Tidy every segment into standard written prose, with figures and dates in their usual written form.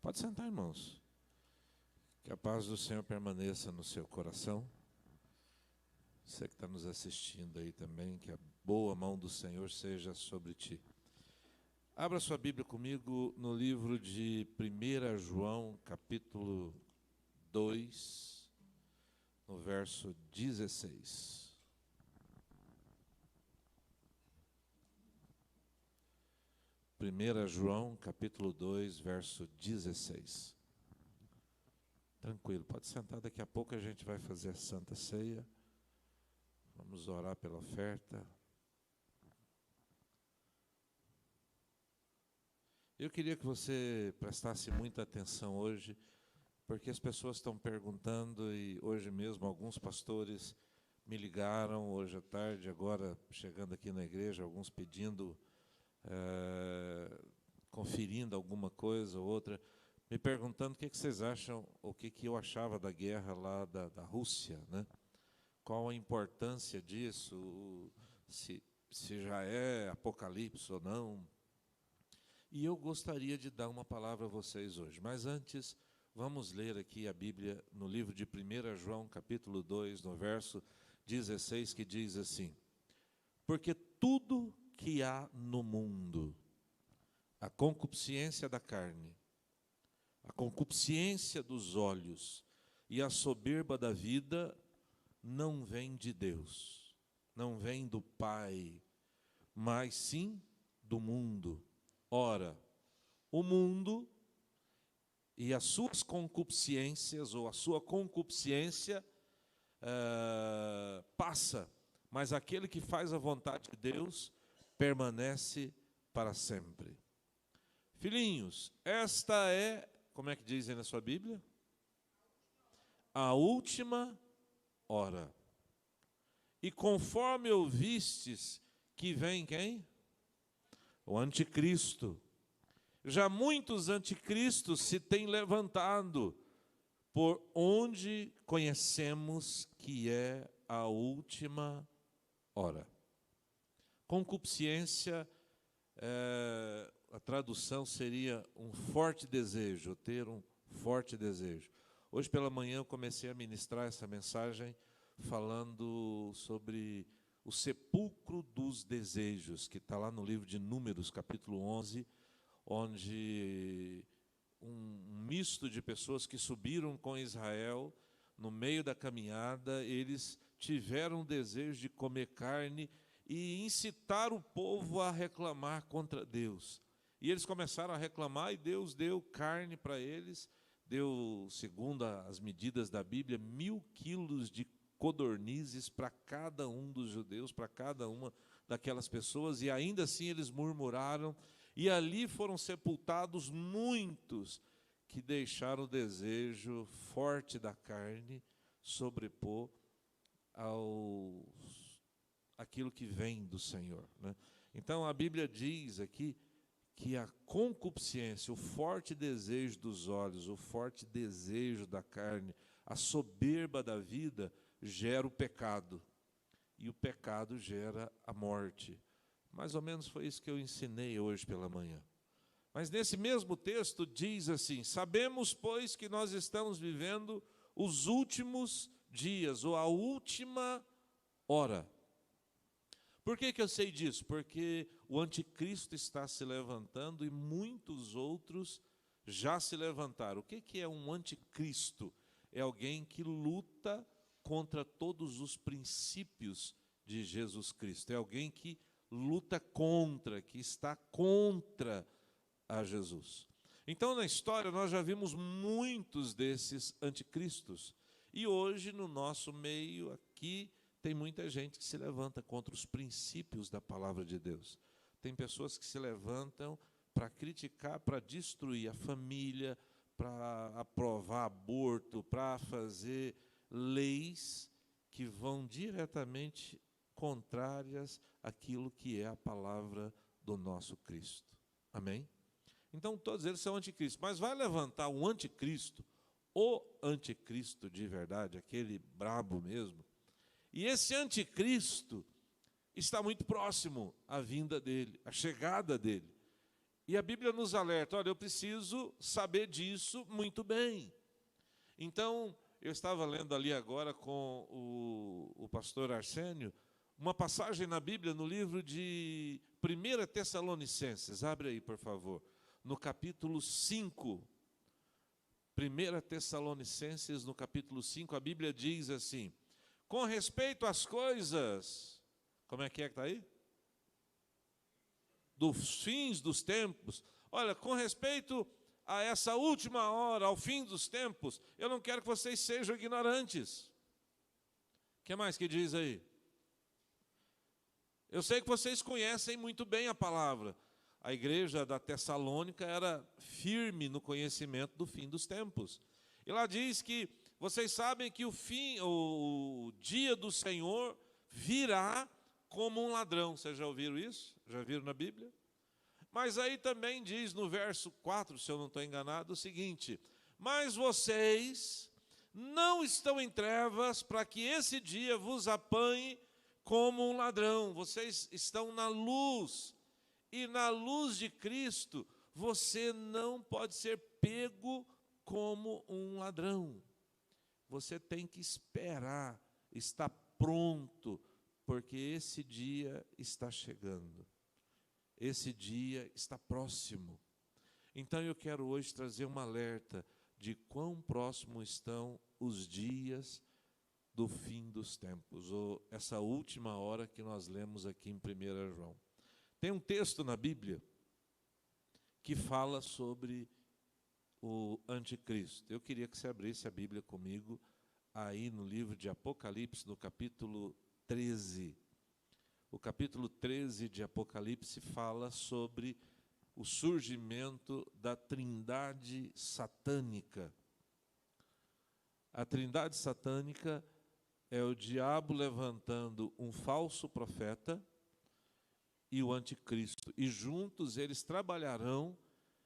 Pode sentar, irmãos. Que a paz do Senhor permaneça no seu coração. Você que está nos assistindo aí também, que a boa mão do Senhor seja sobre ti. Abra sua Bíblia comigo no livro de 1 João, capítulo 2, no verso 16. 1 João, capítulo 2, verso 16. Tranquilo, pode sentar, daqui a pouco a gente vai fazer a Santa Ceia. Vamos orar pela oferta. Eu queria que você prestasse muita atenção hoje, porque as pessoas estão perguntando, e hoje mesmo alguns pastores me ligaram, hoje à tarde, agora chegando aqui na igreja, alguns pedindo, conferindo alguma coisa ou outra, me perguntando o que vocês acham, o que eu achava da guerra lá da Rússia, né? Qual a importância disso, se já é apocalipse ou não. E eu gostaria de dar uma palavra a vocês hoje, mas antes, vamos ler aqui a Bíblia no livro de 1 João, capítulo 2, no verso 16, que diz assim: porque tudo que há no mundo, a concupiscência da carne, a concupiscência dos olhos e a soberba da vida, não vem de Deus, não vem do Pai, mas sim do mundo. Ora, o mundo e as suas concupiscências, ou a sua concupiscência, passa, mas aquele que faz a vontade de Deus permanece para sempre. Filhinhos, esta é, como é que diz aí na sua Bíblia? A última hora. E conforme ouvistes que vem quem? O anticristo. Já muitos anticristos se têm levantado, por onde conhecemos que é a última hora. Concupiscência, a tradução seria um forte desejo, ter um forte desejo. Hoje pela manhã eu comecei a ministrar essa mensagem falando sobre o sepulcro dos desejos, que está lá no livro de Números, capítulo 11, onde um misto de pessoas que subiram com Israel, no meio da caminhada, eles tiveram o desejo de comer carne e incitar o povo a reclamar contra Deus. E eles começaram a reclamar e Deus deu carne para eles, deu, segundo as medidas da Bíblia, 1.000 quilos de codornizes para cada um dos judeus, para cada uma daquelas pessoas, e ainda assim eles murmuraram, e ali foram sepultados muitos que deixaram o desejo forte da carne sobrepor aquilo que vem do Senhor, né? Então a Bíblia diz aqui que a concupiscência, o forte desejo dos olhos, o forte desejo da carne, a soberba da vida, gera o pecado, e o pecado gera a morte. Mais ou menos foi isso que eu ensinei hoje pela manhã. Mas nesse mesmo texto diz assim: sabemos, pois, que nós estamos vivendo os últimos dias, ou a última hora. Por que eu sei disso? Porque o anticristo está se levantando e muitos outros já se levantaram. O que é um anticristo? É alguém que luta contra todos os princípios de Jesus Cristo. É alguém que luta contra, que está contra a Jesus. Então, na história, nós já vimos muitos desses anticristos. E hoje, no nosso meio aqui, tem muita gente que se levanta contra os princípios da palavra de Deus. Tem pessoas que se levantam para criticar, para destruir a família, para aprovar aborto, para fazer leis que vão diretamente contrárias àquilo que é a palavra do nosso Cristo. Amém? Então todos eles são anticristos, mas vai levantar um anticristo, o anticristo de verdade, aquele brabo mesmo, e esse anticristo está muito próximo à vinda dele, à chegada dele. E a Bíblia nos alerta, olha, eu preciso saber disso muito bem. Então, eu estava lendo ali agora com o pastor Arsênio, uma passagem na Bíblia, no livro de 1 Tessalonicenses, abre aí, por favor, no capítulo 5. 1 Tessalonicenses, no capítulo 5, a Bíblia diz assim, com respeito às coisas, como é que está aí? Dos fins dos tempos. Olha, com respeito a essa última hora, ao fim dos tempos, eu não quero que vocês sejam ignorantes. O que mais que diz aí? Eu sei que vocês conhecem muito bem a palavra. A igreja da Tessalônica era firme no conhecimento do fim dos tempos. E lá diz que vocês sabem que o dia do Senhor virá como um ladrão. Vocês já ouviram isso? Já viram na Bíblia? Mas aí também diz no verso 4, se eu não estou enganado, o seguinte: mas vocês não estão em trevas para que esse dia vos apanhe como um ladrão. Vocês estão na luz. E na luz de Cristo, você não pode ser pego como um ladrão. Você tem que esperar, estar pronto, porque esse dia está chegando. Esse dia está próximo. Então eu quero hoje trazer um alerta de quão próximo estão os dias do fim dos tempos, ou essa última hora que nós lemos aqui em 1 João. Tem um texto na Bíblia que fala sobre o anticristo. Eu queria que você abrisse a Bíblia comigo aí no livro de Apocalipse, no capítulo 13. O capítulo 13 de Apocalipse fala sobre o surgimento da trindade satânica. A trindade satânica é o diabo levantando um falso profeta e o anticristo. E juntos eles trabalharão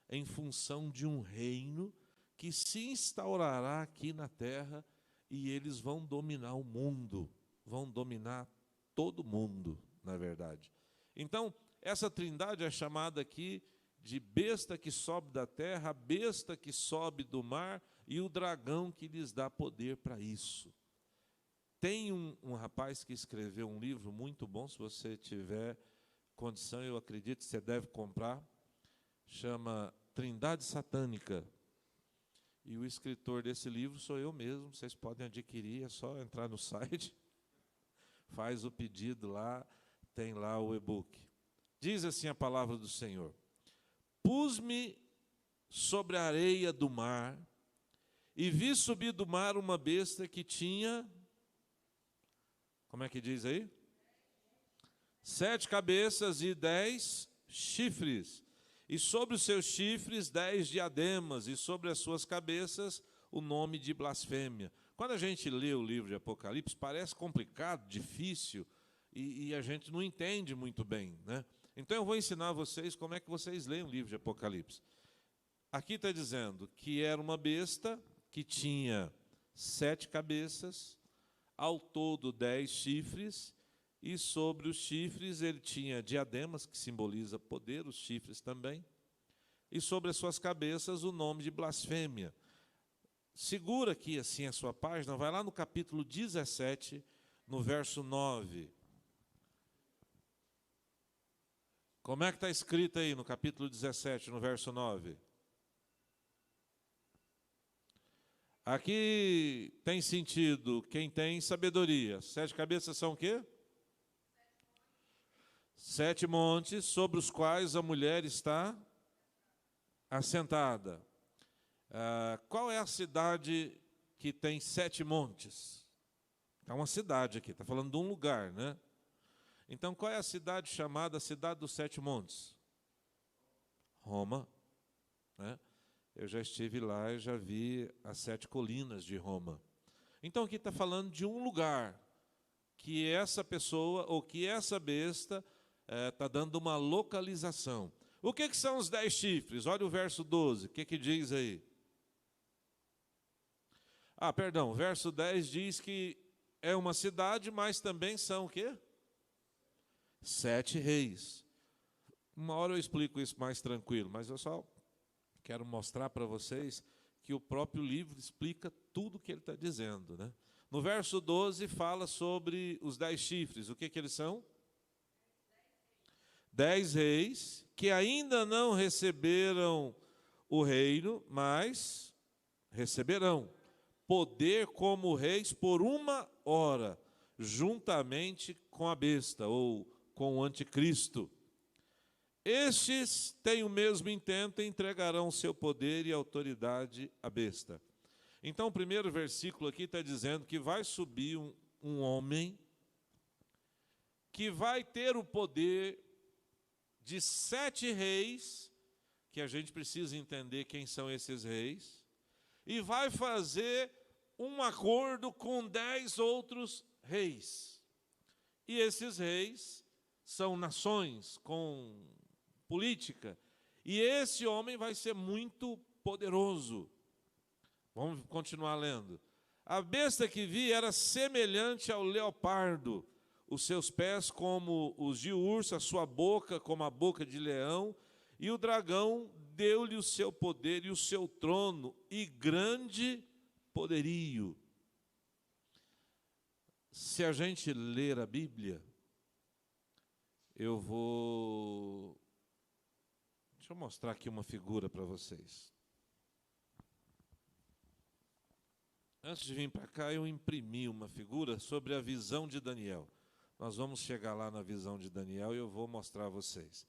em função de um reino que se instaurará aqui na terra e eles vão dominar o mundo, vão dominar todo mundo, na verdade. Então, essa trindade é chamada aqui de besta que sobe da terra, besta que sobe do mar e o dragão que lhes dá poder para isso. Tem um rapaz que escreveu um livro muito bom, se você tiver condição, eu acredito que você deve comprar, chama Trindade Satânica. E o escritor desse livro sou eu mesmo, vocês podem adquirir, é só entrar no site, faz o pedido lá, tem lá o e-book. Diz assim a palavra do Senhor: pus-me sobre a areia do mar, e vi subir do mar uma besta que tinha, como é que diz aí? 7 cabeças e 10 chifres, e sobre os seus chifres 10 diademas, e sobre as suas cabeças o nome de blasfêmia. Quando a gente lê o livro de Apocalipse, parece complicado, difícil, e a gente não entende muito bem, né? Então eu vou ensinar vocês como é que vocês leem o livro de Apocalipse. Aqui está dizendo que era uma besta que tinha 7 cabeças, ao todo 10 chifres, e sobre os chifres ele tinha diademas, que simboliza poder, os chifres também, e sobre as suas cabeças o nome de blasfêmia. Segura aqui assim a sua página, vai lá no capítulo 17, no verso 9. Como é que está escrito aí no capítulo 17, no verso 9? Aqui tem sentido quem tem sabedoria. 7 cabeças são o quê? 7 montes sobre os quais a mulher está assentada. Qual é a cidade que tem 7 montes? É uma cidade aqui, está falando de um lugar, né? Então, qual é a cidade chamada Cidade dos 7 Montes? Roma, né? Eu já estive lá e já vi as 7 colinas de Roma. Então, aqui está falando de um lugar que essa pessoa, ou que essa besta, está dando uma localização. O que são os 10 chifres? Olha o verso 12, o que diz aí? Perdão, o verso 10 diz que é uma cidade, mas também são o quê? 7 reis. Uma hora eu explico isso mais tranquilo, mas eu só quero mostrar para vocês que o próprio livro explica tudo o que ele está dizendo, né? No verso 12 fala sobre os 10 chifres. O que eles são? 10 reis que ainda não receberam o reino, mas receberão poder como reis por 1 hora, juntamente com a besta, ou com o anticristo. Estes têm o mesmo intento e entregarão seu poder e autoridade à besta. Então, o primeiro versículo aqui está dizendo que vai subir um homem que vai ter o poder de 7 reis, que a gente precisa entender quem são esses reis, e vai fazer um acordo com 10 outros reis. E esses reis são nações com política, e esse homem vai ser muito poderoso. Vamos continuar lendo. A besta que vi era semelhante ao leopardo, os seus pés como os de urso, a sua boca como a boca de leão, e o dragão deu-lhe o seu poder e o seu trono e grande poderio. Se a gente ler a Bíblia, deixa eu mostrar aqui uma figura para vocês. Antes de vir para cá, eu imprimi uma figura sobre a visão de Daniel. Nós vamos chegar lá na visão de Daniel e eu vou mostrar a vocês.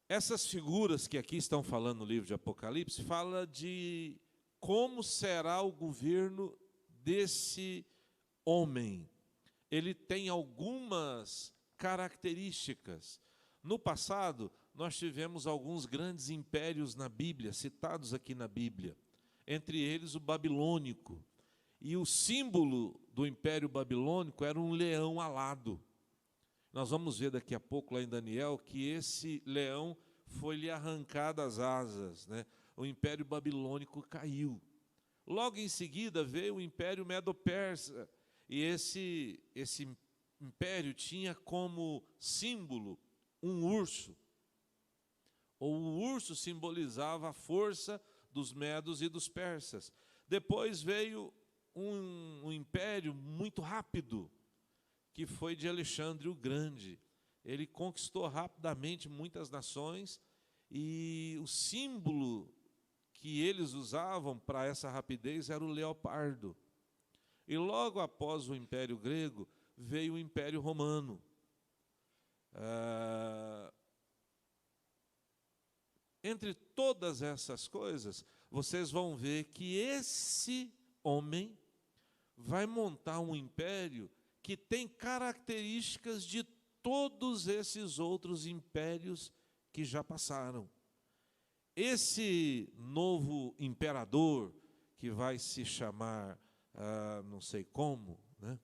Essas figuras que aqui estão falando no livro de Apocalipse, fala de como será o governo desse homem. Ele tem algumas características. No passado, nós tivemos alguns grandes impérios na Bíblia, citados aqui na Bíblia. Entre eles o babilônico. E o símbolo do Império Babilônico era um leão alado. Nós vamos ver daqui a pouco lá em Daniel que esse leão foi-lhe arrancado as asas, né? O Império Babilônico caiu. Logo em seguida veio o Império Medo-Persa. E esse império tinha como símbolo um urso. O urso simbolizava a força dos medos e dos persas. Depois veio um império muito rápido, que foi de Alexandre o Grande. Ele conquistou rapidamente muitas nações, e o símbolo que eles usavam para essa rapidez era o leopardo. E logo após o Império Grego, veio o Império Romano. Entre todas essas coisas, vocês vão ver que esse homem vai montar um império que tem características de todos esses outros impérios que já passaram. Esse novo imperador, que vai se chamar, não sei como, né?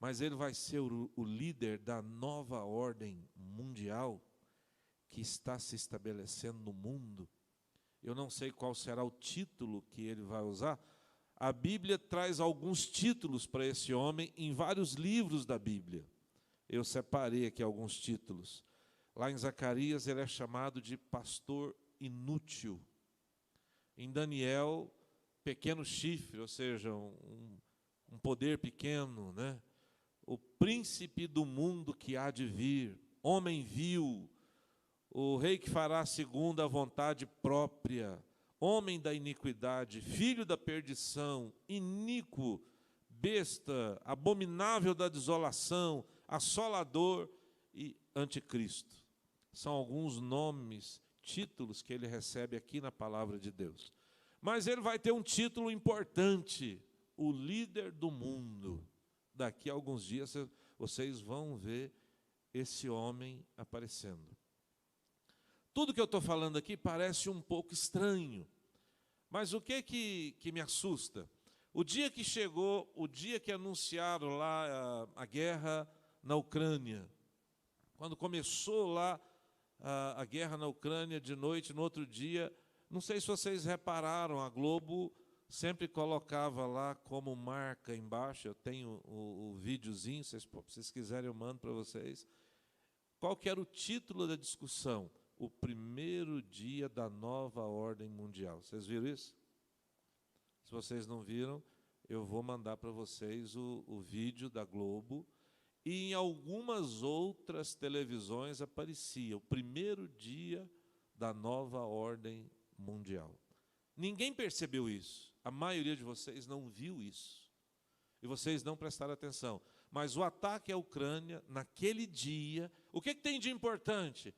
Mas ele vai ser o líder da nova ordem mundial que está se estabelecendo no mundo. Eu não sei qual será o título que ele vai usar. A Bíblia traz alguns títulos para esse homem em vários livros da Bíblia. Eu separei aqui alguns títulos. Lá em Zacarias ele é chamado de pastor inútil. Em Daniel, pequeno chifre, ou seja, um poder pequeno, né? O príncipe do mundo que há de vir, homem vil, o rei que fará segundo a vontade própria, homem da iniquidade, filho da perdição, iníquo, besta, abominável da desolação, assolador e anticristo. São alguns nomes, títulos que ele recebe aqui na palavra de Deus. Mas ele vai ter um título importante, o líder do mundo. Daqui a alguns dias vocês vão ver esse homem aparecendo. Tudo que eu estou falando aqui parece um pouco estranho, mas o que me assusta? O dia que chegou, o dia que anunciaram lá a guerra na Ucrânia, quando começou lá a guerra na Ucrânia de noite, no outro dia, não sei se vocês repararam, a Globo sempre colocava lá como marca embaixo, eu tenho o videozinho, se vocês quiserem eu mando para vocês, Qual que era o título da discussão? O primeiro dia da nova ordem mundial. Vocês viram isso? Se vocês não viram, eu vou mandar para vocês o vídeo da Globo. E em algumas outras televisões aparecia o primeiro dia da nova ordem mundial. Ninguém percebeu isso. A maioria de vocês não viu isso. E vocês não prestaram atenção. Mas o ataque à Ucrânia, naquele dia, o que tem de importante?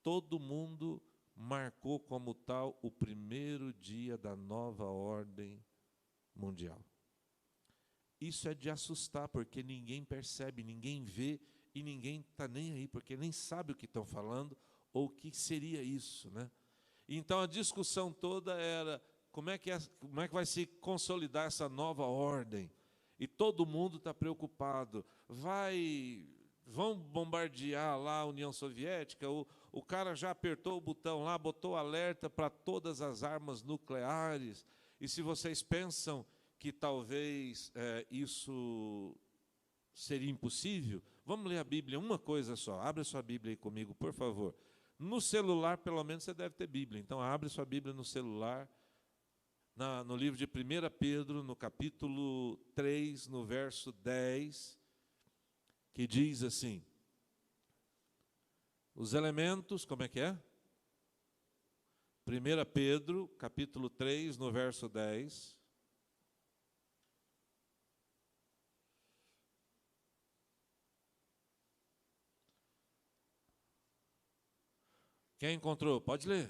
Todo mundo marcou como tal o primeiro dia da nova ordem mundial. Isso é de assustar, porque ninguém percebe, ninguém vê e ninguém está nem aí, porque nem sabe o que estão falando ou o que seria isso, né? Então a discussão toda era como é que vai se consolidar essa nova ordem? E todo mundo está preocupado. Vão bombardear lá a União Soviética, o cara já apertou o botão lá, botou alerta para todas as armas nucleares. E se vocês pensam que talvez isso seria impossível, vamos ler a Bíblia, uma coisa só. Abre a sua Bíblia aí comigo, por favor. No celular, pelo menos, você deve ter Bíblia. Então, abre sua Bíblia no celular, no livro de 1 Pedro, no capítulo 3, no verso 10, que diz assim: os elementos, como é que é? 1 Pedro, capítulo 3, no verso 10. Quem encontrou? Pode ler.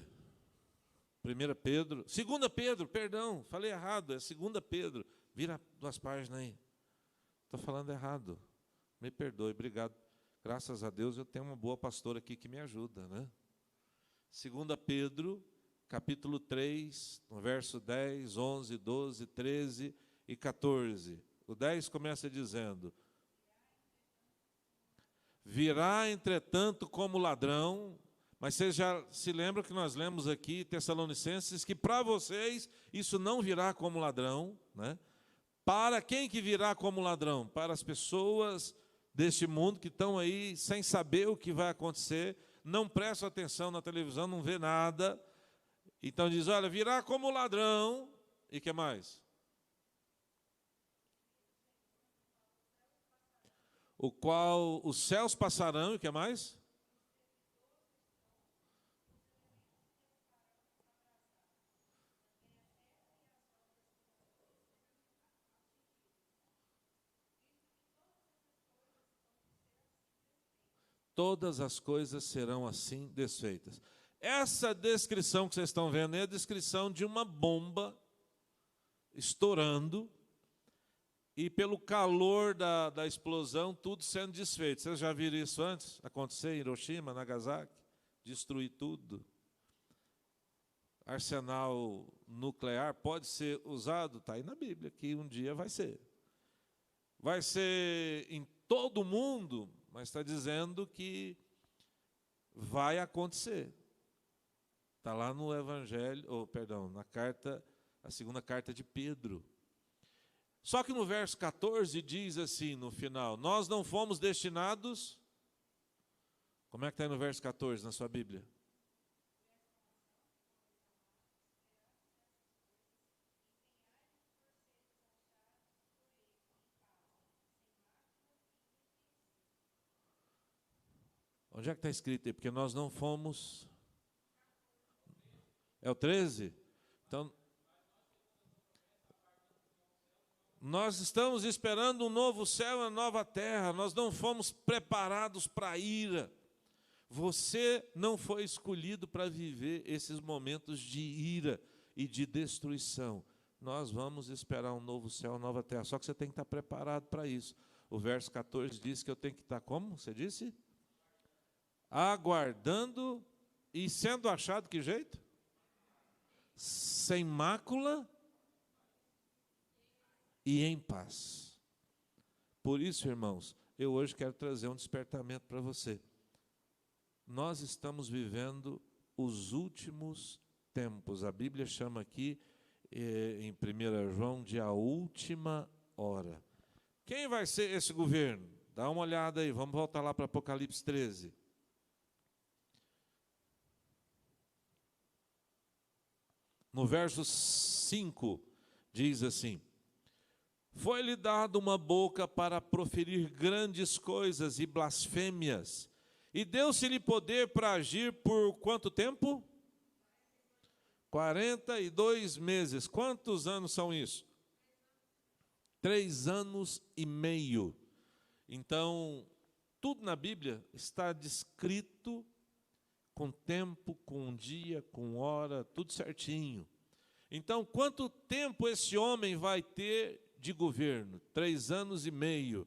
1 Pedro, 2 Pedro, perdão, falei errado, é 2 Pedro. Vira 2 páginas aí. Estou falando errado. Me perdoe, obrigado. Graças a Deus eu tenho uma boa pastora aqui que me ajuda, né? 2 Pedro, capítulo 3, no verso 10, 11, 12, 13 e 14. O 10 começa dizendo: virá, entretanto, como ladrão. Mas vocês já se lembram que nós lemos aqui, Tessalonicenses, que para vocês isso não virá como ladrão, né? Para quem que virá como ladrão? Para as pessoas deste mundo que estão aí sem saber o que vai acontecer, não prestam atenção na televisão, não vê nada. Então diz, olha, virá como ladrão. E o que mais? O qual os céus passarão, e o que mais? Todas as coisas serão assim desfeitas. Essa descrição que vocês estão vendo é a descrição de uma bomba estourando e pelo calor da explosão tudo sendo desfeito. Vocês já viram isso antes acontecer em Hiroshima, Nagasaki? Destruir tudo. Arsenal nuclear pode ser usado? Está aí na Bíblia, que um dia vai ser. Vai ser em todo o mundo, mas está dizendo que vai acontecer. Está lá no Evangelho, na carta, a segunda carta de Pedro. Só que no verso 14 diz assim, no final, nós não fomos destinados... Como é que está aí no verso 14 na sua Bíblia? Onde é que está escrito aí? Porque nós não fomos... É o 13? Então, nós estamos esperando um novo céu e uma nova terra. Nós não fomos preparados para a ira. Você não foi escolhido para viver esses momentos de ira e de destruição. Nós vamos esperar um novo céu e uma nova terra. Só que você tem que estar preparado para isso. O verso 14 diz que eu tenho que estar como? Você disse? Aguardando e sendo achado que jeito? Sem mácula e em paz. Por isso, irmãos, eu hoje quero trazer um despertamento para você. Nós estamos vivendo os últimos tempos. A Bíblia chama aqui, em 1 João, de a última hora. Quem vai ser esse governo? Dá uma olhada aí, vamos voltar lá para Apocalipse 13. no verso 5, diz assim: foi-lhe dado uma boca para proferir grandes coisas e blasfêmias, e deu-se-lhe poder para agir por quanto tempo? 42 meses. Quantos anos são isso? 3 anos e meio. Então, tudo na Bíblia está descrito com tempo, com dia, com hora, tudo certinho. Então, quanto tempo esse homem vai ter de governo? 3 anos e meio.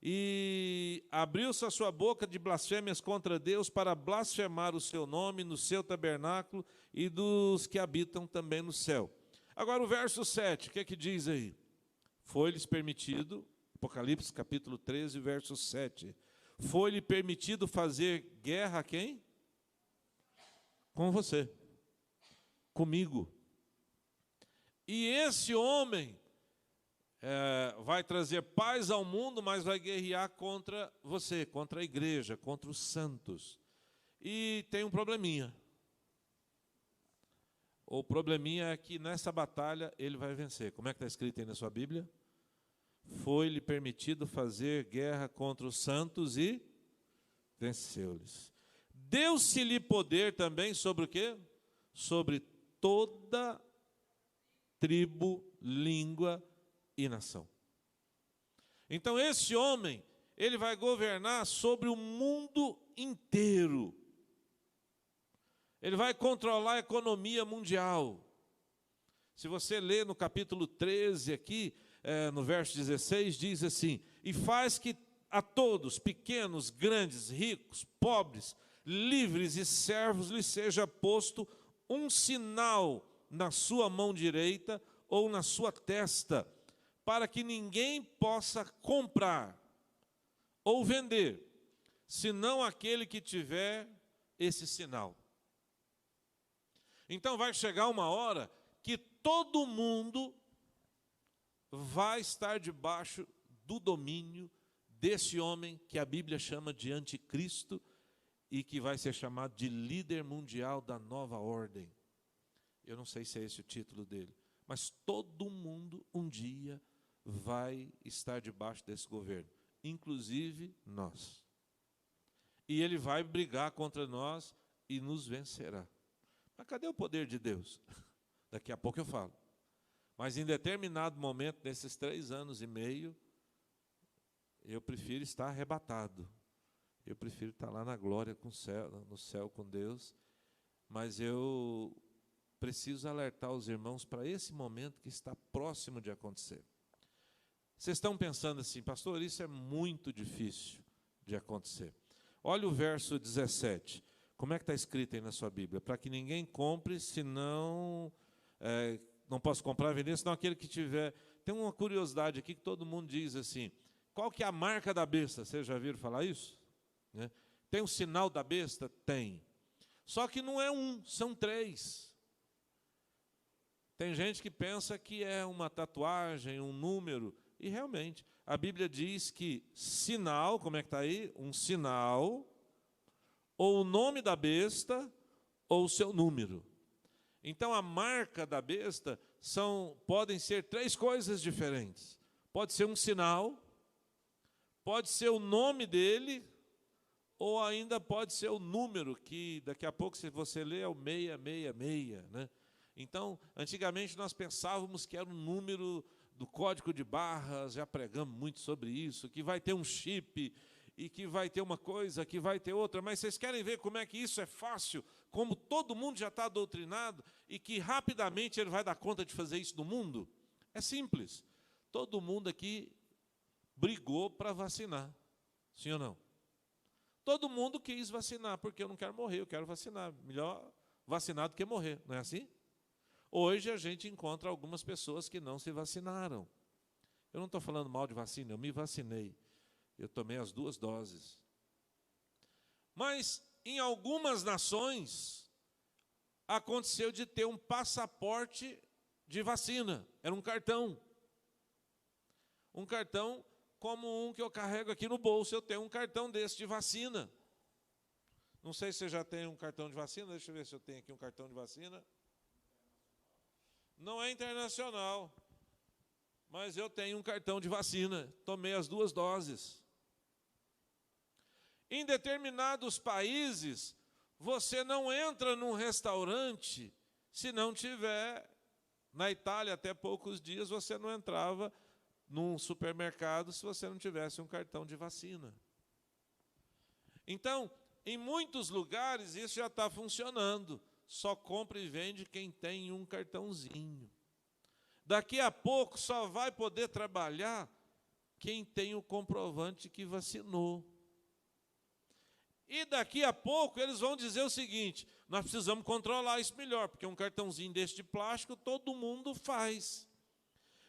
E abriu-se a sua boca de blasfêmias contra Deus para blasfemar o seu nome no seu tabernáculo e dos que habitam também no céu. Agora o verso 7, o que é que diz aí? Foi-lhes permitido, Apocalipse capítulo 13, verso 7. Foi-lhe permitido fazer guerra a quem? Com você, comigo. E esse homem vai trazer paz ao mundo, mas vai guerrear contra você, contra a igreja, contra os santos. E tem um probleminha. O probleminha é que nessa batalha ele vai vencer. Como é que está escrito aí na sua Bíblia? Foi-lhe permitido fazer guerra contra os santos e venceu-lhes. Deu-se-lhe poder também sobre o quê? Sobre toda tribo, língua e nação. Então esse homem, ele vai governar sobre o mundo inteiro. Ele vai controlar a economia mundial. Se você ler no capítulo 13 aqui, no verso 16, diz assim: e faz que a todos, pequenos, grandes, ricos, pobres, livres e servos, lhe seja posto um sinal na sua mão direita ou na sua testa, para que ninguém possa comprar ou vender, senão aquele que tiver esse sinal. Então vai chegar uma hora que todo mundo vai estar debaixo do domínio desse homem que a Bíblia chama de anticristo e que vai ser chamado de líder mundial da nova ordem. Eu não sei se é esse o título dele, mas todo mundo um dia vai estar debaixo desse governo, inclusive nós. E ele vai brigar contra nós e nos vencerá. Mas cadê o poder de Deus? Daqui a pouco eu falo. Mas em determinado momento, nesses 3 anos e meio, eu prefiro estar arrebatado. Eu prefiro estar lá na glória com o céu, no céu com Deus. Mas eu preciso alertar os irmãos para esse momento que está próximo de acontecer. Vocês estão pensando assim, pastor, isso é muito difícil de acontecer. Olha o verso 17. Como é que está escrito aí na sua Bíblia? Para que ninguém compre, senão... não posso comprar e vender, senão aquele que tiver... Tem uma curiosidade aqui que todo mundo diz assim, qual que é a marca da besta? Vocês já viram falar isso? Né? Tem um sinal da besta? Tem. Só que não é um, são 3. Tem gente que pensa que é uma tatuagem, um número, e realmente, a Bíblia diz que sinal, como é que está aí? Um sinal, ou o nome da besta, ou o seu número. Então, a marca da besta podem ser 3 coisas diferentes. Pode ser um sinal, pode ser o nome dele, ou ainda pode ser o número, que daqui a pouco, se você ler, é o 666, né? Então, antigamente nós pensávamos que era um número do código de barras, já pregamos muito sobre isso, que vai ter um chip, e que vai ter uma coisa, que vai ter outra, mas vocês querem ver como é que isso é fácil, como todo mundo já está doutrinado, e que rapidamente ele vai dar conta de fazer isso no mundo? É simples. Todo mundo aqui brigou para vacinar, sim ou não? Todo mundo quis vacinar, porque eu não quero morrer, eu quero vacinar. Melhor vacinar do que morrer, não é assim? Hoje a gente encontra algumas pessoas que não se vacinaram. Eu não estou falando mal de vacina, eu me vacinei. Eu tomei as 2 doses. Mas, em algumas nações, aconteceu de ter um passaporte de vacina. Era um cartão. Um cartão como um que eu carrego aqui no bolso. Eu tenho um cartão desse de vacina. Não sei se você já tem um cartão de vacina. Deixa eu ver se eu tenho aqui um cartão de vacina. não é internacional, mas eu tenho um cartão de vacina, tomei as 2 doses. Em determinados países, você não entra num restaurante se não tiver. Na Itália, até poucos dias, você não entrava num supermercado se você não tivesse um cartão de vacina. Então, em muitos lugares, isso já está funcionando. Só compra e vende quem tem um cartãozinho. Daqui a pouco, só vai poder trabalhar quem tem o comprovante que vacinou. E daqui a pouco eles vão dizer o seguinte: nós precisamos controlar isso melhor, porque um cartãozinho desse de plástico todo mundo faz.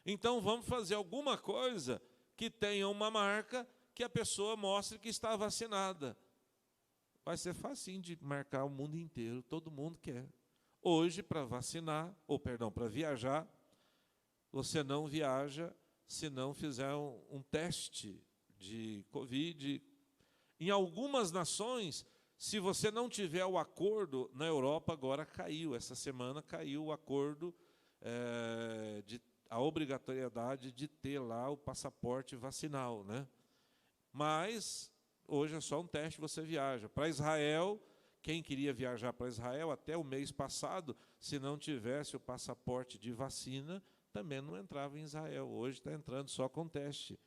Então vamos fazer alguma coisa que tenha uma marca que a pessoa mostre que está vacinada. Vai ser facinho de marcar o mundo inteiro, todo mundo quer. Hoje, para vacinar, para viajar, você não viaja se não fizer um teste de Covid. Em algumas nações, se você não tiver o acordo, na Europa agora caiu, essa semana caiu o acordo, a obrigatoriedade de ter lá o passaporte vacinal, né? Mas hoje é só um teste, você viaja. Para Israel, quem queria viajar para Israel até o mês passado, se não tivesse o passaporte de vacina, também não entrava em Israel. Hoje está entrando só com teste.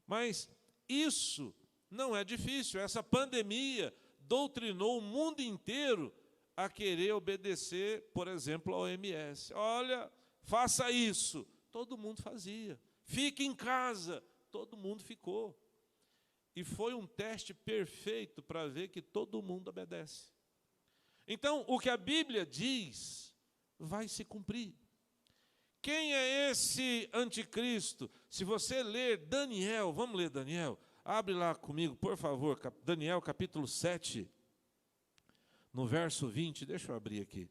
Mas isso não é difícil. Essa pandemia doutrinou o mundo inteiro a querer obedecer, por exemplo, à OMS. Olha, faça isso. Todo mundo fazia. Fique em casa. Todo mundo ficou. E foi um teste perfeito para ver que todo mundo obedece. Então, o que a Bíblia diz vai se cumprir. Quem é esse anticristo? Se você ler Daniel, vamos ler Daniel? Abre lá comigo, por favor, Daniel capítulo 7, no verso 20. Deixa eu abrir aqui.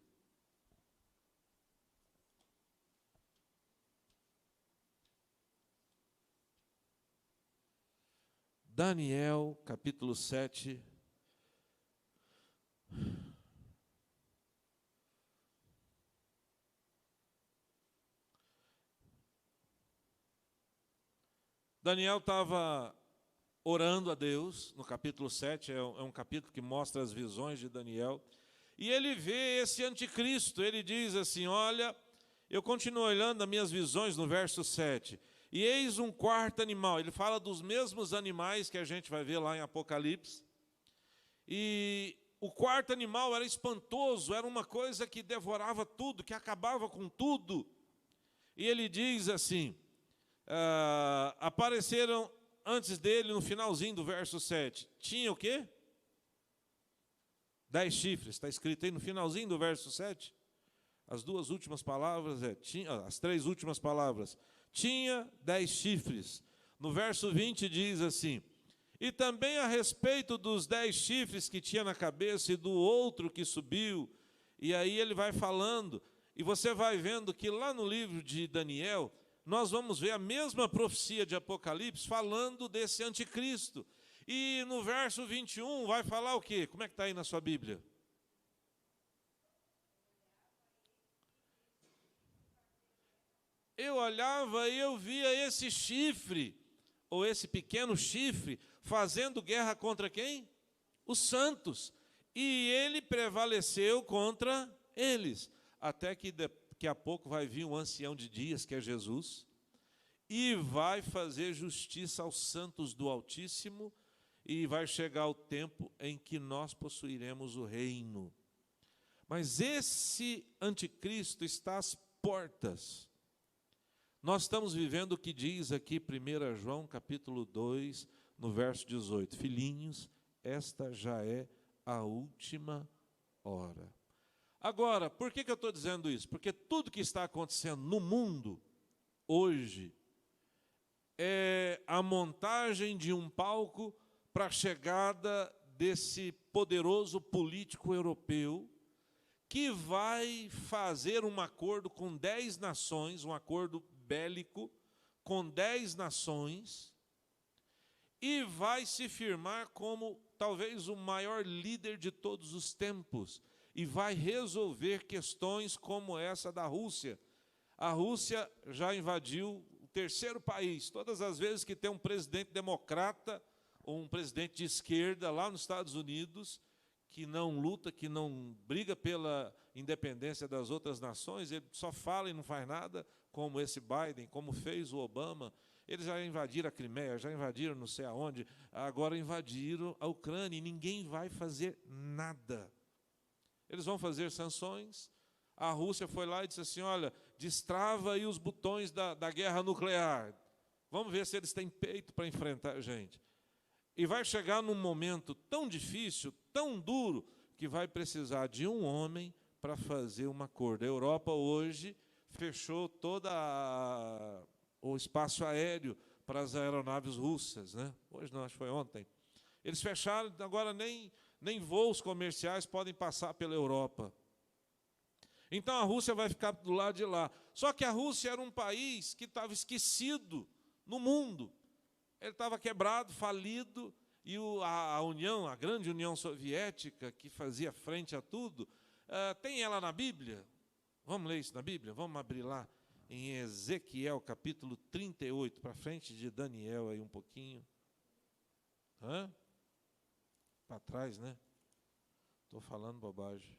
Daniel, capítulo 7. Daniel estava orando a Deus, no capítulo 7, é um capítulo que mostra as visões de Daniel, e ele vê esse anticristo. Ele diz assim: olha, eu continuo olhando as minhas visões no verso 7, e eis um quarto animal. Ele fala dos mesmos animais que a gente vai ver lá em Apocalipse. E o quarto animal era espantoso, era uma coisa que devorava tudo, que acabava com tudo. E ele diz assim, apareceram antes dele, no finalzinho do verso 7, tinha o quê? 10 chifres, está escrito aí no finalzinho do verso 7. As 2 últimas palavras, as 3 últimas palavras. Tinha 10 chifres. No verso 20 diz assim: e também a respeito dos 10 chifres que tinha na cabeça e do outro que subiu. E aí ele vai falando, e você vai vendo que lá no livro de Daniel, nós vamos ver a mesma profecia de Apocalipse falando desse anticristo. E no verso 21 vai falar o quê? Como é que está aí na sua Bíblia? Eu olhava e eu via esse chifre, ou esse pequeno chifre, fazendo guerra contra quem? Os santos. E ele prevaleceu contra eles. Até que daqui a pouco vai vir um ancião de dias, que é Jesus, e vai fazer justiça aos santos do Altíssimo, e vai chegar o tempo em que nós possuiremos o reino. Mas esse anticristo está às portas. Nós estamos vivendo o que diz aqui 1 João capítulo 2, no verso 18. Filhinhos, esta já é a última hora. Agora, por que eu estou dizendo isso? Porque tudo que está acontecendo no mundo, hoje, é a montagem de um palco para a chegada desse poderoso político europeu, que vai fazer um acordo com 10 nações, um acordo bélico com 10 nações, e vai se firmar como talvez o maior líder de todos os tempos, e vai resolver questões como essa da Rússia. A Rússia já invadiu o terceiro país. Todas as vezes que tem um presidente democrata ou um presidente de esquerda lá nos Estados Unidos, que não luta, que não briga pela independência das outras nações, ele só fala e não faz nada, como esse Biden, como fez o Obama. Eles já invadiram a Crimeia, já invadiram não sei aonde, agora invadiram a Ucrânia e ninguém vai fazer nada. Eles vão fazer sanções. A Rússia foi lá e disse assim, olha, destrava aí os botões da guerra nuclear. Vamos ver se eles têm peito para enfrentar a gente. E vai chegar num momento tão difícil, tão duro, que vai precisar de um homem para fazer uma acordo. A Europa hoje fechou todo o espaço aéreo para as aeronaves russas, né? Hoje não, acho que foi ontem. Eles fecharam, agora nem voos comerciais podem passar pela Europa. Então a Rússia vai ficar do lado de lá. Só que a Rússia era um país que estava esquecido no mundo. Ele estava quebrado, falido, e a União, a grande União Soviética, que fazia frente a tudo, tem ela na Bíblia? Vamos ler isso na Bíblia? Vamos abrir lá em Ezequiel, capítulo 38, para frente de Daniel aí um pouquinho. Para trás, né? Estou falando bobagem.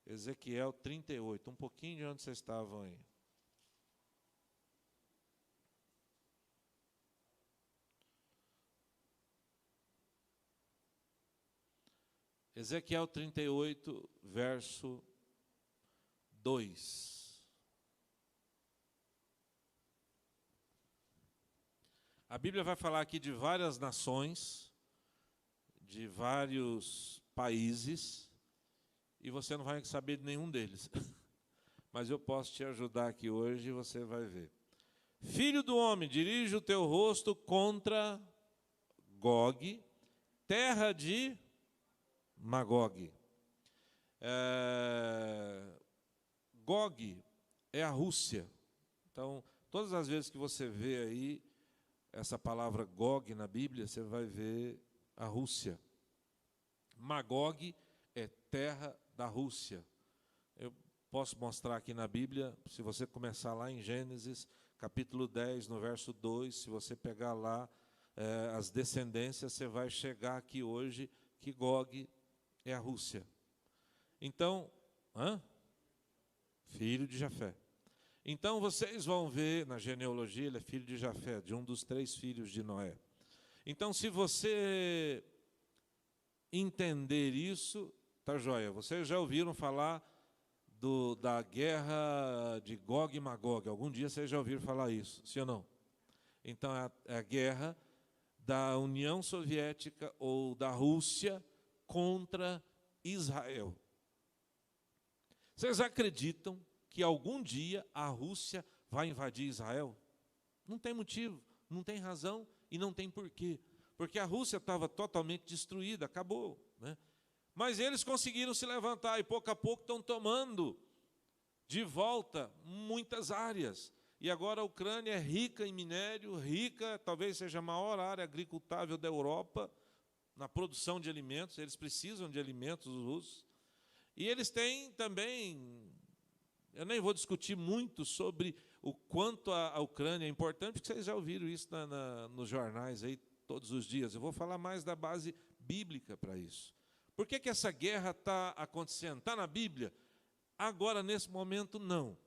Ezequiel 38, um pouquinho de onde vocês estavam aí. Ezequiel 38, verso 2. A Bíblia vai falar aqui de várias nações, de vários países, e você não vai saber de nenhum deles. Mas eu posso te ajudar aqui hoje e você vai ver. Filho do homem, dirige o teu rosto contra Gog, terra de Magog. Gog é a Rússia. Então, todas as vezes que você vê aí essa palavra Gog na Bíblia, você vai ver a Rússia. Magog é terra da Rússia. Eu posso mostrar aqui na Bíblia, se você começar lá em Gênesis, capítulo 10, no verso 2, se você pegar lá as descendências, você vai chegar aqui hoje que Gog é a Rússia. Então, filho de Jafé. Então vocês vão ver na genealogia, ele é filho de Jafé, de um dos 3 filhos de Noé. Então, se você entender isso, tá joia. Vocês já ouviram falar da guerra de Gog e Magog? Algum dia vocês já ouviram falar isso, sim ou não? Então, é a guerra da União Soviética ou da Rússia contra Israel. Vocês acreditam que algum dia a Rússia vai invadir Israel? Não tem motivo, não tem razão e não tem porquê. Porque a Rússia estava totalmente destruída, acabou, né? Mas eles conseguiram se levantar e pouco a pouco estão tomando de volta muitas áreas. E agora a Ucrânia é rica em minério, rica, talvez seja a maior área agricultável da Europa, na produção de alimentos. Eles precisam de alimentos, os russos. E eles têm também, eu nem vou discutir muito sobre o quanto a Ucrânia é importante, porque vocês já ouviram isso nos jornais aí todos os dias. Eu vou falar mais da base bíblica para isso. Por que essa guerra está acontecendo? Está na Bíblia? Agora, nesse momento, não.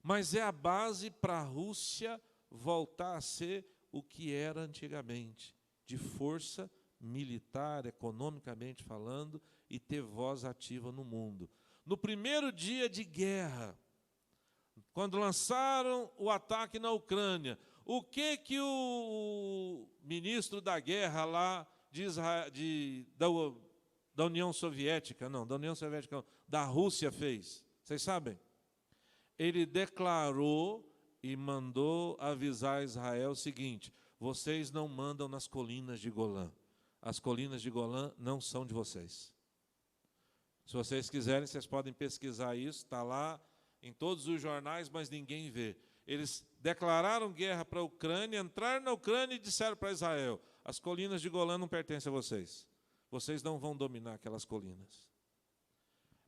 Mas é a base para a Rússia voltar a ser o que era antigamente, de força militar, economicamente falando, e ter voz ativa no mundo. No primeiro dia de guerra, quando lançaram o ataque na Ucrânia, o que o ministro da guerra lá da União Soviética, da Rússia fez? Vocês sabem? Ele declarou e mandou avisar Israel o seguinte: vocês não mandam nas colinas de Golã. As colinas de Golã não são de vocês. Se vocês quiserem, vocês podem pesquisar isso, está lá em todos os jornais, mas ninguém vê. Eles declararam guerra para a Ucrânia, entraram na Ucrânia e disseram para Israel: as colinas de Golã não pertencem a vocês. Vocês não vão dominar aquelas colinas.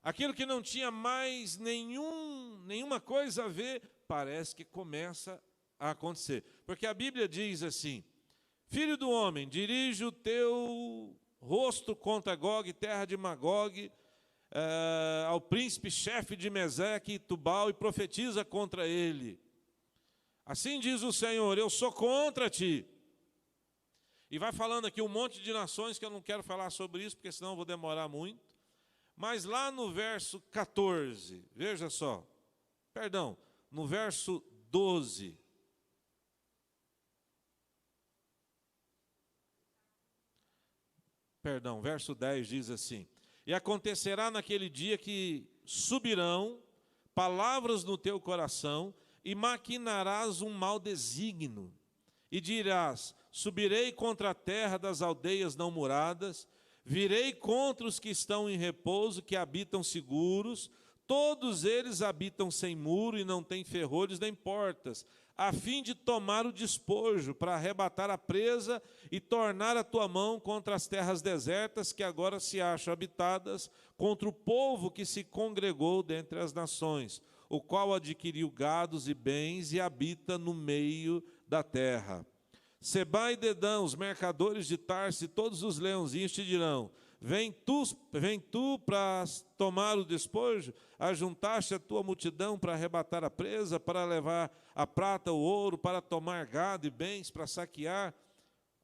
Aquilo que não tinha mais nenhuma coisa a ver, parece que começa a acontecer. Porque a Bíblia diz assim: Filho do homem, dirige o teu rosto contra Gog, terra de Magog, ao príncipe chefe de Meseque e Tubal, e profetiza contra ele. Assim diz o Senhor: eu sou contra ti. E vai falando aqui um monte de nações, que eu não quero falar sobre isso, porque senão eu vou demorar muito. Mas lá no verso 14, veja só, perdão, no verso 12. Perdão, verso 10 diz assim: e acontecerá naquele dia que subirão palavras no teu coração, e maquinarás um mau desígnio, e dirás: subirei contra a terra das aldeias não muradas, virei contra os que estão em repouso, que habitam seguros, todos eles habitam sem muro e não têm ferrolhos nem portas, a fim de tomar o despojo, para arrebatar a presa e tornar a tua mão contra as terras desertas que agora se acham habitadas, contra o povo que se congregou dentre as nações, o qual adquiriu gados e bens e habita no meio da terra. Seba e Dedã, os mercadores de Tarse, todos os leãozinhos te dirão: vem tu para tomar o despojo? Ajuntaste a tua multidão para arrebatar a presa, para levar a prata, o ouro, para tomar gado e bens, para saquear?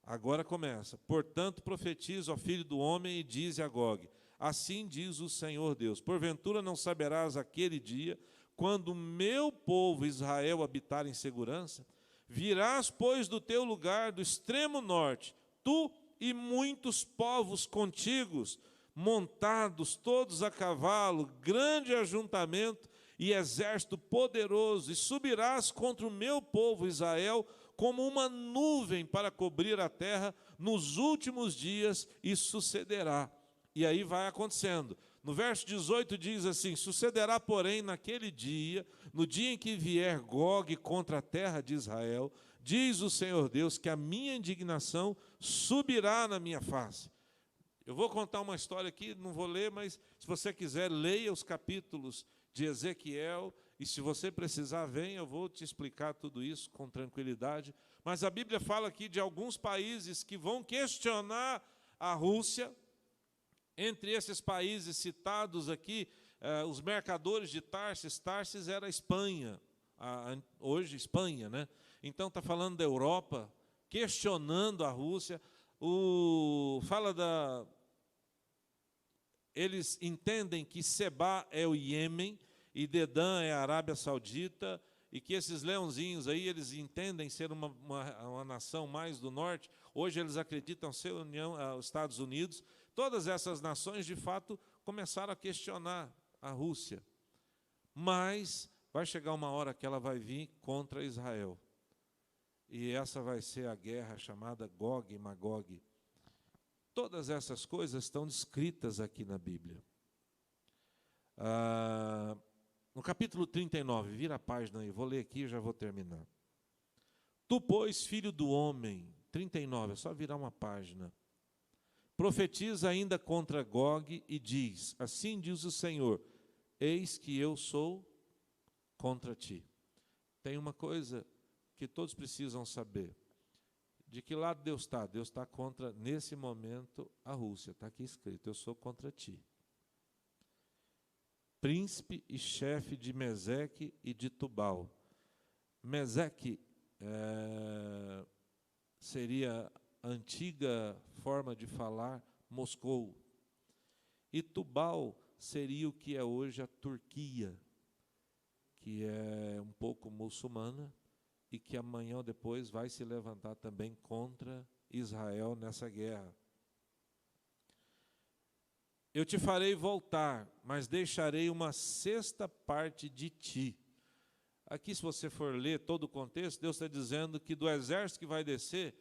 Agora começa: portanto profetiza, ó filho do homem, e dize a Gog: assim diz o Senhor Deus: porventura não saberás aquele dia, quando o meu povo Israel habitar em segurança? Virás, pois, do teu lugar, do extremo norte, tu e muitos povos contigo, montados todos a cavalo, grande ajuntamento e exército poderoso, e subirás contra o meu povo Israel como uma nuvem para cobrir a terra nos últimos dias, e sucederá. E aí vai acontecendo. No verso 18 diz assim: sucederá, porém, naquele dia, no dia em que vier Gog contra a terra de Israel, diz o Senhor Deus, que a minha indignação subirá na minha face. Eu vou contar uma história aqui, não vou ler, mas se você quiser, leia os capítulos de Ezequiel, e se você precisar, venha, eu vou te explicar tudo isso com tranquilidade. Mas a Bíblia fala aqui de alguns países que vão questionar a Rússia. Entre esses países citados aqui, os mercadores de Tarsis. Tarsis era a Espanha, hoje Espanha, né? Então está falando da Europa, questionando a Rússia. Eles entendem que Seba é o Iêmen e Dedã é a Arábia Saudita, e que esses leãozinhos aí, eles entendem ser uma nação mais do norte. Hoje eles acreditam ser os Estados Unidos. Todas essas nações, de fato, começaram a questionar a Rússia. Mas vai chegar uma hora que ela vai vir contra Israel. E essa vai ser a guerra chamada Gog e Magog. Todas essas coisas estão descritas aqui na Bíblia. No capítulo 39, vira a página aí, vou ler aqui e já vou terminar. Tu, pois, filho do homem, 39, é só virar uma página. Profetiza ainda contra Gog e diz: assim diz o Senhor, eis que eu sou contra ti. Tem uma coisa que todos precisam saber: de que lado Deus está? Deus está contra, nesse momento, a Rússia. Está aqui escrito: eu sou contra ti. Príncipe e chefe de Meseque e de Tubal. Meseque seria a antiga forma de falar Moscou. E Tubal seria o que é hoje a Turquia, que é um pouco muçulmana e que amanhã ou depois vai se levantar também contra Israel nessa guerra. Eu te farei voltar, mas deixarei uma sexta parte de ti. Aqui, se você for ler todo o contexto, Deus está dizendo que do exército que vai descer,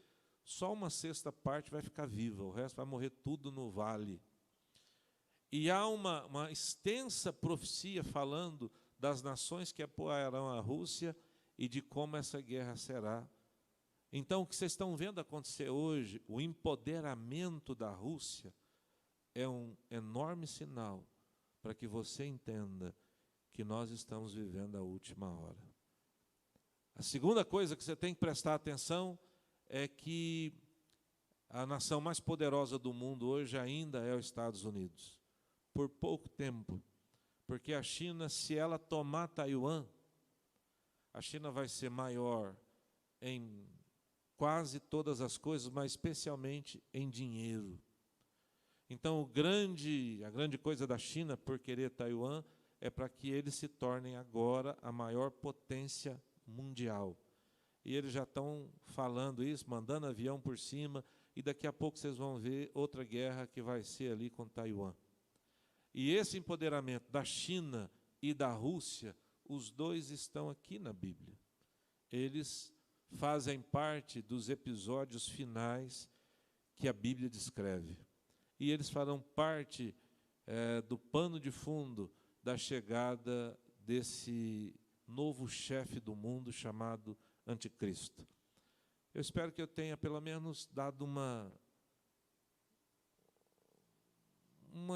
só uma sexta parte vai ficar viva, o resto vai morrer tudo no vale. E há uma extensa profecia falando das nações que apoiarão a Rússia e de como essa guerra será. Então, o que vocês estão vendo acontecer hoje, o empoderamento da Rússia, é um enorme sinal para que você entenda que nós estamos vivendo a última hora. A segunda coisa que você tem que prestar atenção é que a nação mais poderosa do mundo hoje ainda é os Estados Unidos. Por pouco tempo. Porque a China, se ela tomar Taiwan, a China vai ser maior em quase todas as coisas, mas especialmente em dinheiro. Então, a grande coisa da China, por querer Taiwan, é para que eles se tornem agora a maior potência mundial. E eles já estão falando isso, mandando avião por cima, e daqui a pouco vocês vão ver outra guerra que vai ser ali com Taiwan. E esse empoderamento da China e da Rússia, os dois estão aqui na Bíblia. Eles fazem parte dos episódios finais que a Bíblia descreve. E eles farão parte do pano de fundo da chegada desse novo chefe do mundo chamado Anticristo. Eu espero que eu tenha pelo menos dado uma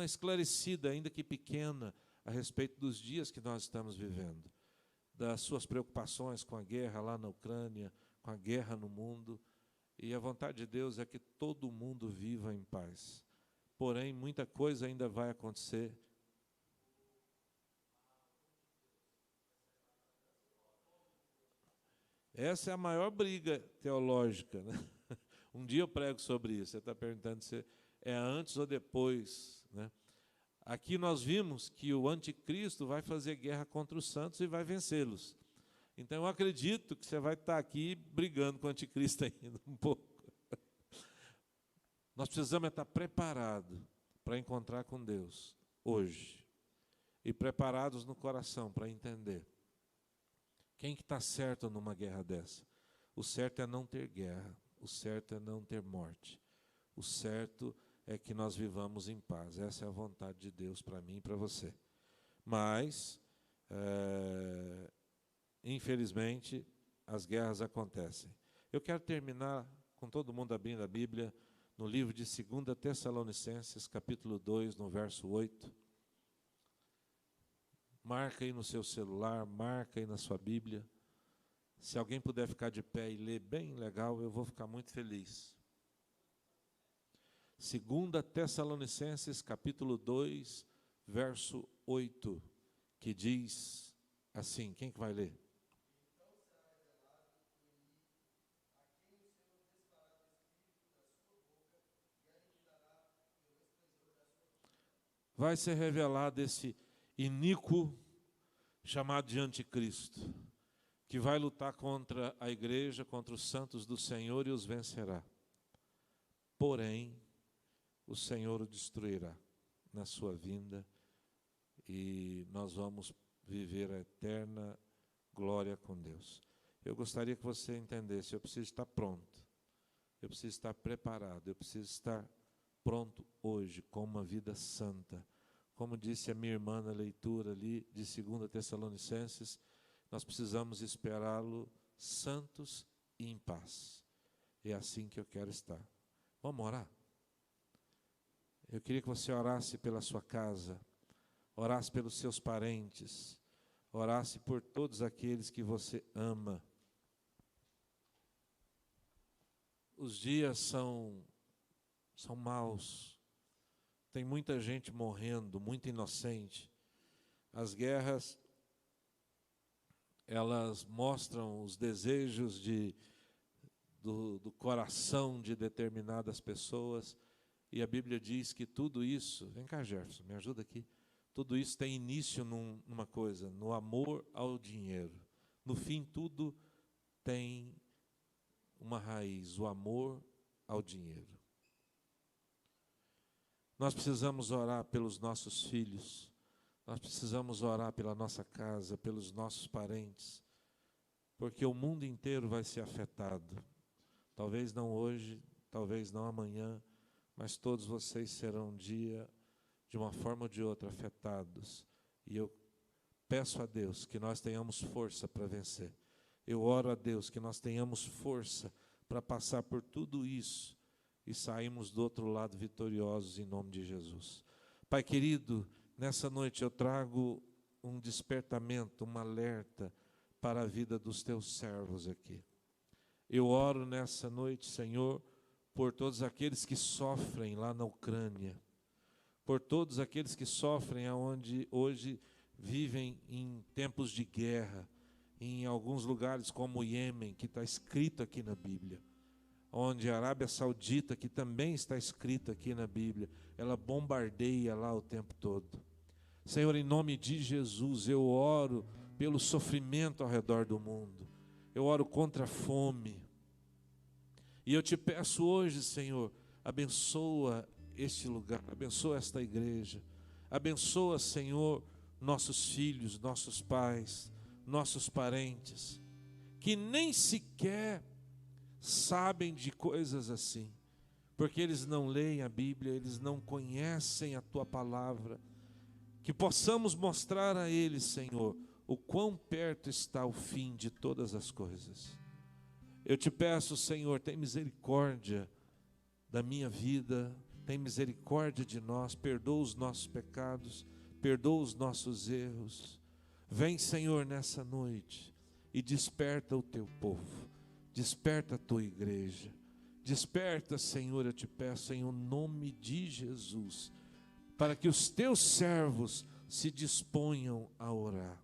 esclarecida, ainda que pequena, a respeito dos dias que nós estamos vivendo, das suas preocupações com a guerra lá na Ucrânia, com a guerra no mundo, e a vontade de Deus é que todo mundo viva em paz. Porém, muita coisa ainda vai acontecer. Essa é a maior briga teológica, né? Um dia eu prego sobre isso. Você está perguntando se é antes ou depois, né? Aqui nós vimos que o anticristo vai fazer guerra contra os santos e vai vencê-los. Então eu acredito que você vai estar aqui brigando com o anticristo ainda um pouco. Nós precisamos estar preparados para encontrar com Deus hoje. E preparados no coração para entender. Quem que está certo numa guerra dessa? O certo é não ter guerra. O certo é não ter morte. O certo é que nós vivamos em paz. Essa é a vontade de Deus para mim e para você. Mas, infelizmente, as guerras acontecem. Eu quero terminar com todo mundo abrindo a Bíblia no livro de 2 Tessalonicenses, capítulo 2, no verso 8. Marca aí no seu celular, marca aí na sua Bíblia. Se alguém puder ficar de pé e ler bem legal, eu vou ficar muito feliz. 2 Tessalonicenses, capítulo 2, verso 8, que diz assim, quem que vai ler? Vai ser revelado esse iníquo chamado de anticristo, que vai lutar contra a igreja, contra os santos do Senhor e os vencerá. Porém, o Senhor o destruirá na sua vinda e nós vamos viver a eterna glória com Deus. Eu gostaria que você entendesse, eu preciso estar pronto, eu preciso estar preparado, eu preciso estar pronto hoje com uma vida santa. Como disse a minha irmã na leitura ali de 2 Tessalonicenses, nós precisamos esperá-lo santos e em paz. É assim que eu quero estar. Vamos orar? Eu queria que você orasse pela sua casa, orasse pelos seus parentes, orasse por todos aqueles que você ama. Os dias são maus. Tem muita gente morrendo, muito inocente. As guerras, elas mostram os desejos do coração de determinadas pessoas. E a Bíblia diz que tudo isso... Vem cá, Jefferson, me ajuda aqui. Tudo isso tem início numa coisa, no amor ao dinheiro. No fim, tudo tem uma raiz, o amor ao dinheiro. Nós precisamos orar pelos nossos filhos, nós precisamos orar pela nossa casa, pelos nossos parentes, porque o mundo inteiro vai ser afetado. Talvez não hoje, talvez não amanhã, mas todos vocês serão um dia, de uma forma ou de outra, afetados. E eu peço a Deus que nós tenhamos força para vencer. Eu oro a Deus que nós tenhamos força para passar por tudo isso e saímos do outro lado vitoriosos em nome de Jesus. Pai querido, nessa noite eu trago um despertamento, um alerta para a vida dos teus servos aqui. Eu oro nessa noite, Senhor, por todos aqueles que sofrem lá na Ucrânia, por todos aqueles que sofrem aonde hoje vivem em tempos de guerra, em alguns lugares como o Iêmen, que está escrito aqui na Bíblia, onde a Arábia Saudita, que também está escrito aqui na Bíblia, ela bombardeia lá o tempo todo. Senhor, em nome de Jesus, eu oro pelo sofrimento ao redor do mundo, eu oro contra a fome, e eu te peço hoje, Senhor, abençoa este lugar, abençoa esta igreja, abençoa, Senhor, nossos filhos, nossos pais, nossos parentes, que nem sequer sabem de coisas assim, porque eles não leem a Bíblia, eles não conhecem a Tua palavra, que possamos mostrar a eles, Senhor, o quão perto está o fim de todas as coisas. Eu te peço, Senhor, tem misericórdia da minha vida, tem misericórdia de nós, perdoa os nossos pecados, perdoa os nossos erros. Vem, Senhor, nessa noite e desperta o Teu povo, desperta a Tua igreja, desperta, Senhor, eu te peço em o nome de Jesus, para que os Teus servos se disponham a orar,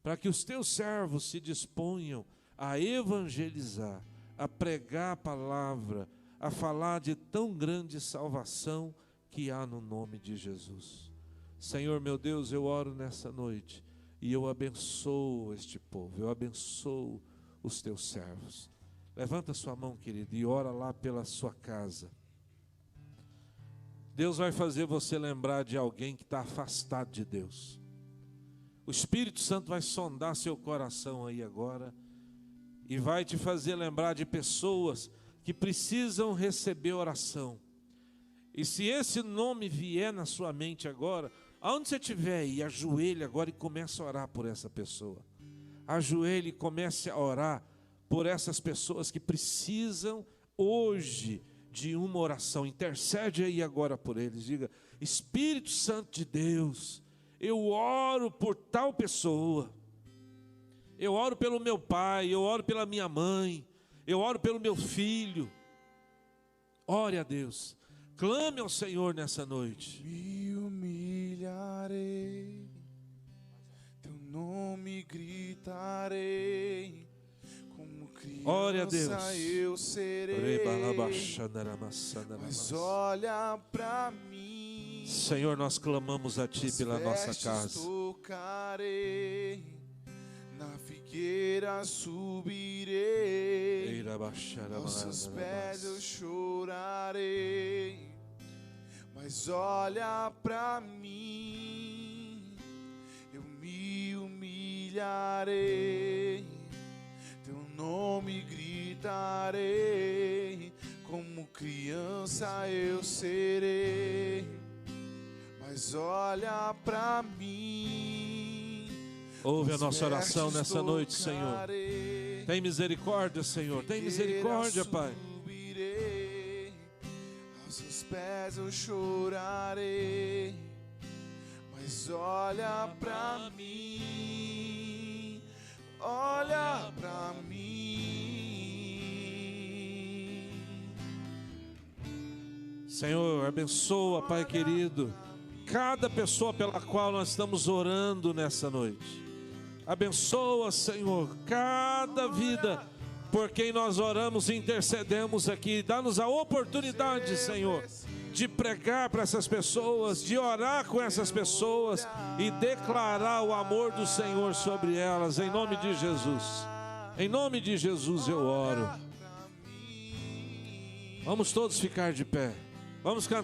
para que os Teus servos se disponham a evangelizar, a pregar a palavra, a falar de tão grande salvação que há no nome de Jesus. Senhor meu Deus, eu oro nessa noite e eu abençoo este povo, eu abençoo os Teus servos. Levanta sua mão, querido, e ora lá pela sua casa. Deus vai fazer você lembrar de alguém que está afastado de Deus. O Espírito Santo vai sondar seu coração aí agora e vai te fazer lembrar de pessoas que precisam receber oração. E se esse nome vier na sua mente agora, aonde você estiver aí, ajoelhe agora e comece a orar por essa pessoa. Ajoelhe e comece a orar por essas pessoas que precisam hoje de uma oração. Intercede aí agora por eles. Diga: Espírito Santo de Deus, eu oro por tal pessoa. Eu oro pelo meu pai, eu oro pela minha mãe, eu oro pelo meu filho. Ore a Deus, clame ao Senhor nessa noite. Me humilharei, teu nome gritarei, como Ore a criança Deus. eu serei. Mas olha pra mim, Senhor, nós clamamos a Ti pela nossa casa. Tocarei, na figueira subirei, aos seus pés eu chorarei. Mas olha pra mim, eu me humilharei, teu nome gritarei, como criança eu serei. Mas olha pra mim, ouve a nossa oração nessa noite, Senhor. Tem misericórdia, Senhor, tem misericórdia, Pai. Aos seus pés eu chorarei, mas olha pra mim, olha pra mim. Senhor, abençoa, Pai querido, cada pessoa pela qual nós estamos orando nessa noite. Abençoa, Senhor, cada vida por quem nós oramos e intercedemos aqui. Dá-nos a oportunidade, Senhor, de pregar para essas pessoas, de orar com essas pessoas e declarar o amor do Senhor sobre elas, em nome de Jesus. Em nome de Jesus eu oro. Vamos todos ficar de pé. Vamos cantar.